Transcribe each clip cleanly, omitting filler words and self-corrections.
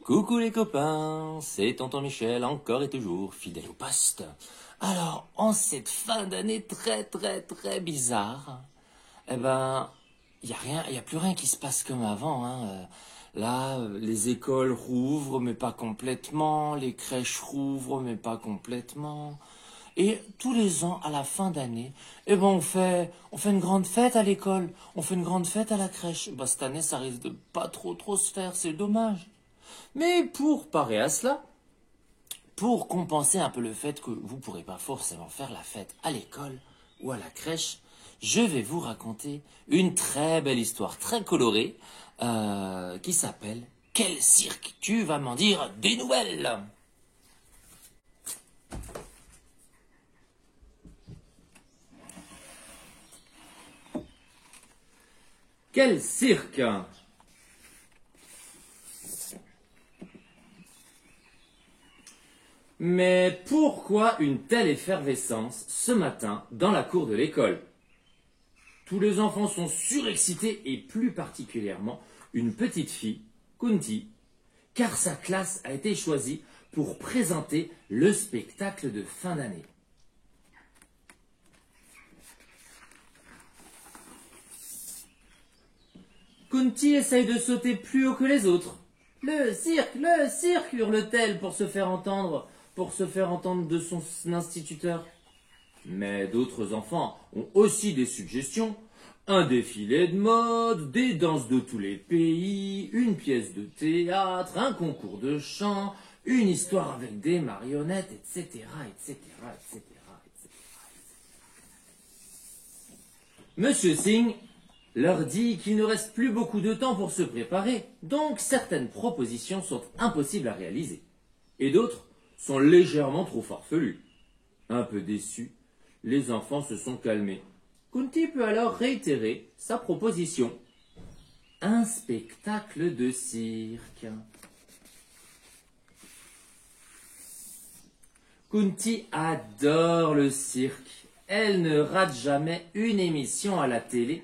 Coucou les copains, c'est tonton Michel, encore et toujours fidèle au poste. Alors, en cette fin d'année très bizarre, il y a plus rien qui se passe comme avant, hein. Là, les écoles rouvrent, mais pas complètement, les crèches rouvrent, mais pas complètement. Et tous les ans, à la fin d'année, on fait une grande fête à l'école, on fait une grande fête à la crèche. Cette année, ça risque de pas trop se faire, c'est dommage. Mais pour parer à cela, pour compenser un peu le fait que vous ne pourrez pas forcément faire la fête à l'école ou à la crèche, je vais vous raconter une très belle histoire, très colorée, qui s'appelle « Quel cirque ?» Tu vas m'en dire des nouvelles. Quel cirque? Mais pourquoi une telle effervescence ce matin dans la cour de l'école? Tous les enfants sont surexcités et plus particulièrement une petite fille, Kunti, car sa classe a été choisie pour présenter le spectacle de fin d'année. Kunti essaye de sauter plus haut que les autres. Le cirque, hurle-t-elle pour se faire entendre de son instituteur. Mais d'autres enfants ont aussi des suggestions. Un défilé de mode, des danses de tous les pays, une pièce de théâtre, un concours de chant, une histoire avec des marionnettes, etc. Monsieur Singh leur dit qu'il ne reste plus beaucoup de temps pour se préparer, donc certaines propositions sont impossibles à réaliser. Et d'autres sont légèrement trop farfelues. Un peu déçus, les enfants se sont calmés. Kunti peut alors réitérer sa proposition. Un spectacle de cirque. Kunti adore le cirque. Elle ne rate jamais une émission à la télé,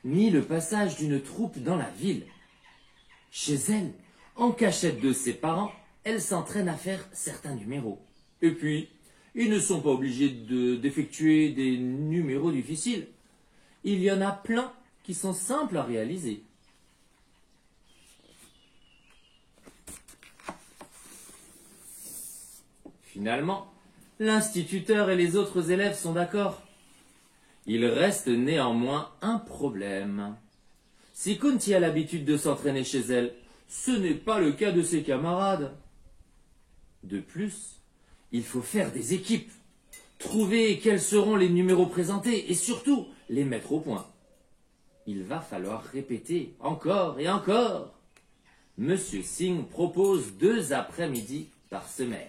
ni le passage d'une troupe dans la ville. Chez elle, en cachette de ses parents, elle s'entraîne à faire certains numéros. Et puis, ils ne sont pas obligés d'effectuer des numéros difficiles. Il y en a plein qui sont simples à réaliser. Finalement, l'instituteur et les autres élèves sont d'accord. Il reste néanmoins un problème. Si Kunti a l'habitude de s'entraîner chez elle, ce n'est pas le cas de ses camarades. De plus, il faut faire des équipes, trouver quels seront les numéros présentés et surtout les mettre au point. Il va falloir répéter encore et encore. Monsieur Singh propose 2 après-midi par semaine.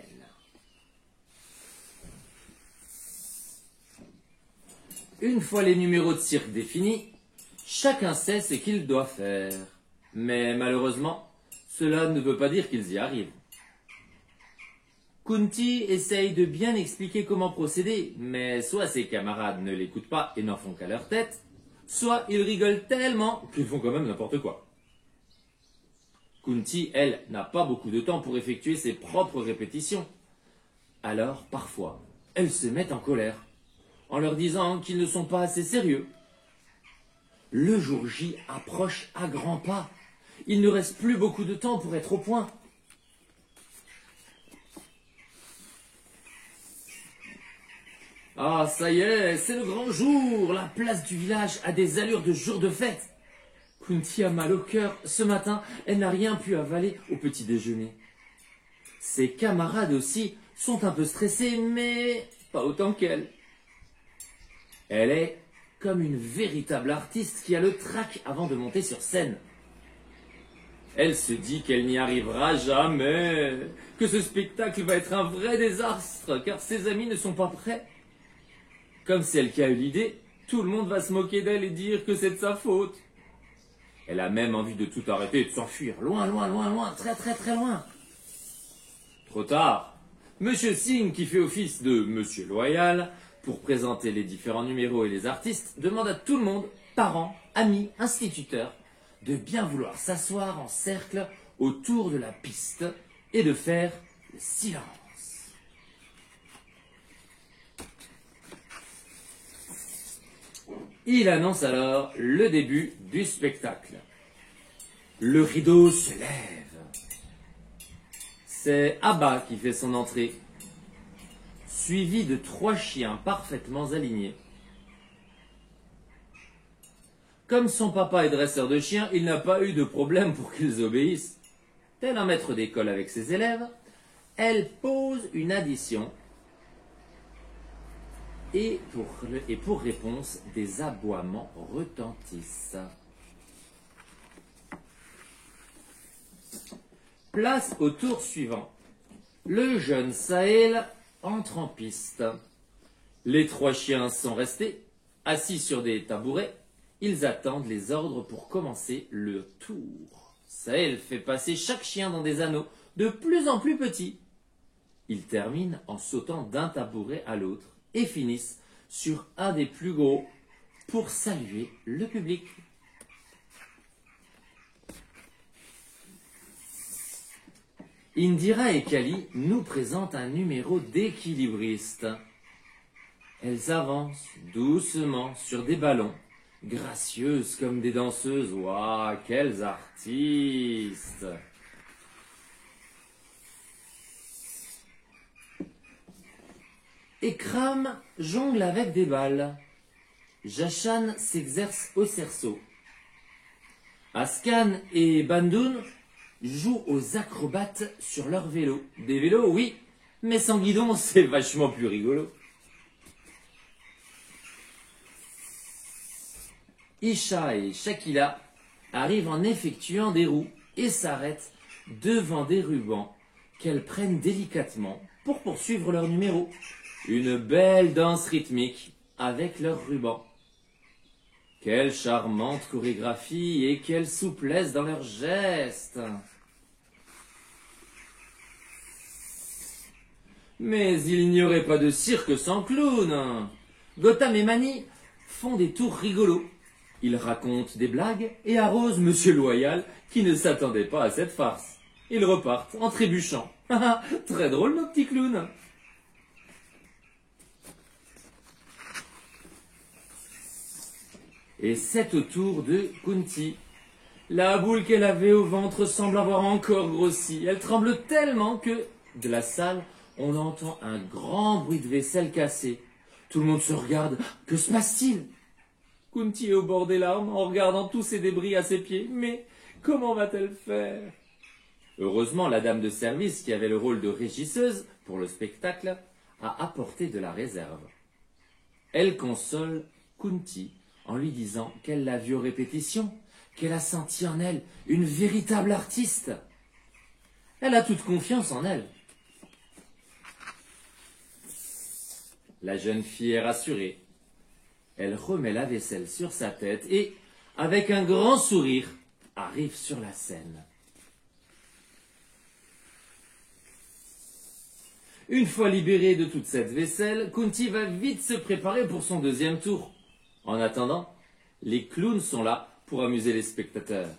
Une fois les numéros de cirque définis, chacun sait ce qu'il doit faire. Mais malheureusement, cela ne veut pas dire qu'ils y arrivent. Kunti essaye de bien expliquer comment procéder, mais soit ses camarades ne l'écoutent pas et n'en font qu'à leur tête, soit ils rigolent tellement qu'ils font quand même n'importe quoi. Kunti, elle, n'a pas beaucoup de temps pour effectuer ses propres répétitions. Alors, parfois, elle se met en colère, en leur disant qu'ils ne sont pas assez sérieux. Le jour J approche à grands pas. Il ne reste plus beaucoup de temps pour être au point. Ah, ça y est, c'est le grand jour. La place du village a des allures de jour de fête. Kunti a mal au cœur. Ce matin, elle n'a rien pu avaler au petit déjeuner. Ses camarades aussi sont un peu stressés, mais pas autant qu'elle. Elle est comme une véritable artiste qui a le trac avant de monter sur scène. Elle se dit qu'elle n'y arrivera jamais, que ce spectacle va être un vrai désastre, car ses amis ne sont pas prêts. Comme celle qui a eu l'idée, tout le monde va se moquer d'elle et dire que c'est de sa faute. Elle a même envie de tout arrêter et de s'enfuir, loin, très loin. Trop tard. Monsieur Singh, qui fait office de Monsieur Loyal, pour présenter les différents numéros et les artistes, demande à tout le monde, parents, amis, instituteurs, de bien vouloir s'asseoir en cercle autour de la piste et de faire le silence. Il annonce alors le début du spectacle. Le rideau se lève. C'est Abba qui fait son entrée, suivi de 3 chiens parfaitement alignés. Comme son papa est dresseur de chiens, il n'a pas eu de problème pour qu'ils obéissent. Tel un maître d'école avec ses élèves, elle pose une addition et pour réponse, des aboiements retentissent. Place au tour suivant. Le jeune Sahel entre en piste. Les 3 chiens sont restés, assis sur des tabourets. Ils attendent les ordres pour commencer le tour. Sahel fait passer chaque chien dans des anneaux de plus en plus petits. Ils terminent en sautant d'un tabouret à l'autre et finissent sur un des plus gros pour saluer le public. Indira et Kali nous présentent un numéro d'équilibristes. Elles avancent doucement sur des ballons, gracieuses comme des danseuses. Waouh, quelles artistes! Ekram jongle avec des balles. Jachan s'exerce au cerceau. Askan et Bandoun jouent aux acrobates sur leurs vélos. Des vélos, oui, mais sans guidon, c'est vachement plus rigolo. Isha et Shakila arrivent en effectuant des roues et s'arrêtent devant des rubans qu'elles prennent délicatement pour poursuivre leur numéro. Une belle danse rythmique avec leurs rubans. Quelle charmante chorégraphie et quelle souplesse dans leurs gestes. Mais il n'y aurait pas de cirque sans clown. Gotham et Mani font des tours rigolos. Ils racontent des blagues et arrosent Monsieur Loyal qui ne s'attendait pas à cette farce. Ils repartent en trébuchant. Très drôle nos petits clowns. Et c'est au tour de Kunti. La boule qu'elle avait au ventre semble avoir encore grossi. Elle tremble tellement que, de la salle, on entend un grand bruit de vaisselle cassée. Tout le monde se regarde. Que se passe-t-il? Kunti est au bord des larmes en regardant tous ces débris à ses pieds. Mais comment va-t-elle faire? Heureusement, la dame de service, qui avait le rôle de régisseuse pour le spectacle, a apporté de la réserve. Elle console Kunti en lui disant qu'elle l'a vue aux répétitions, qu'elle a senti en elle une véritable artiste. Elle a toute confiance en elle. La jeune fille est rassurée. Elle remet la vaisselle sur sa tête et, avec un grand sourire, arrive sur la scène. Une fois libérée de toute cette vaisselle, Kunti va vite se préparer pour son 2e tour. En attendant, les clowns sont là pour amuser les spectateurs.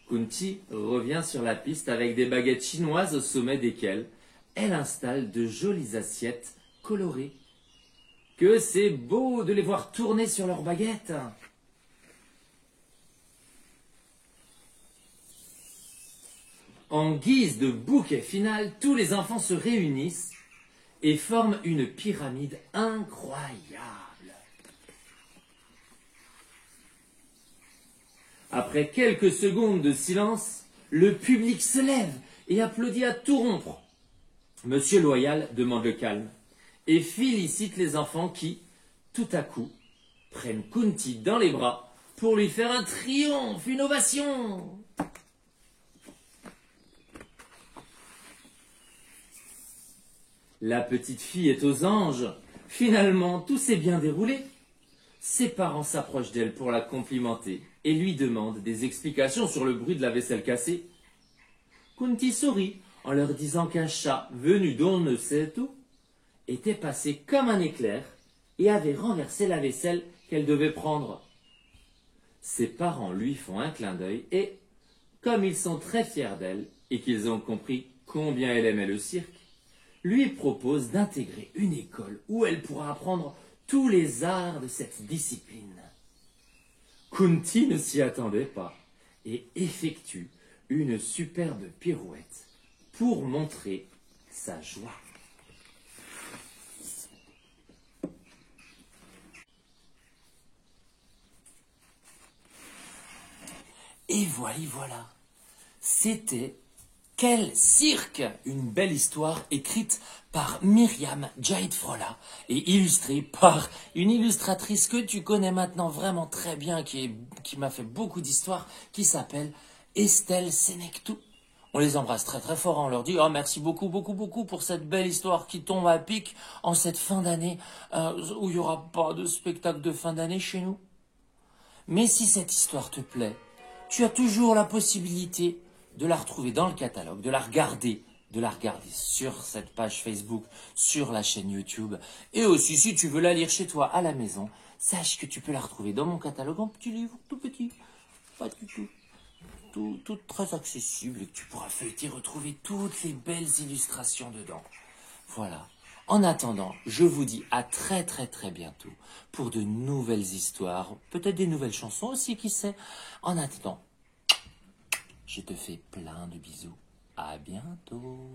Kunti revient sur la piste avec des baguettes chinoises au sommet desquelles elle installe de jolies assiettes colorées. Que c'est beau de les voir tourner sur leurs baguettes! En guise de bouquet final, tous les enfants se réunissent et forment une pyramide incroyable. Après quelques secondes de silence, le public se lève et applaudit à tout rompre. Monsieur Loyal demande le calme et félicite les enfants qui, tout à coup, prennent Kunti dans les bras pour lui faire un triomphe, une ovation. La petite fille est aux anges. Finalement, tout s'est bien déroulé. Ses parents s'approchent d'elle pour la complimenter et lui demandent des explications sur le bruit de la vaisselle cassée. Kunti sourit en leur disant qu'un chat, venu d'on ne sait où, était passé comme un éclair et avait renversé la vaisselle qu'elle devait prendre. Ses parents lui font un clin d'œil et, comme ils sont très fiers d'elle et qu'ils ont compris combien elle aimait le cirque, lui proposent d'intégrer une école où elle pourra apprendre tous les arts de cette discipline. Kunti ne s'y attendait pas et effectue une superbe pirouette pour montrer sa joie. Et voilà, c'était Quel cirque! Une belle histoire écrite par Myriam Jaid Frolla et illustrée par une illustratrice que tu connais maintenant vraiment très bien, qui m'a fait beaucoup d'histoires, qui s'appelle Estelle Senectou. On les embrasse très très fort, on leur dit oh merci beaucoup pour cette belle histoire qui tombe à pic en cette fin d'année où il n'y aura pas de spectacle de fin d'année chez nous. Mais si cette histoire te plaît, tu as toujours la possibilité de la retrouver dans le catalogue, de la regarder sur cette page Facebook, sur la chaîne YouTube. Et aussi, si tu veux la lire chez toi à la maison, sache que tu peux la retrouver dans mon catalogue en petit livre, tout petit, pas du tout très accessible, et que tu pourras feuilleter, retrouver toutes les belles illustrations dedans. Voilà. En attendant, je vous dis à très bientôt pour de nouvelles histoires, peut-être des nouvelles chansons aussi, qui sait. En attendant, je te fais plein de bisous. À bientôt.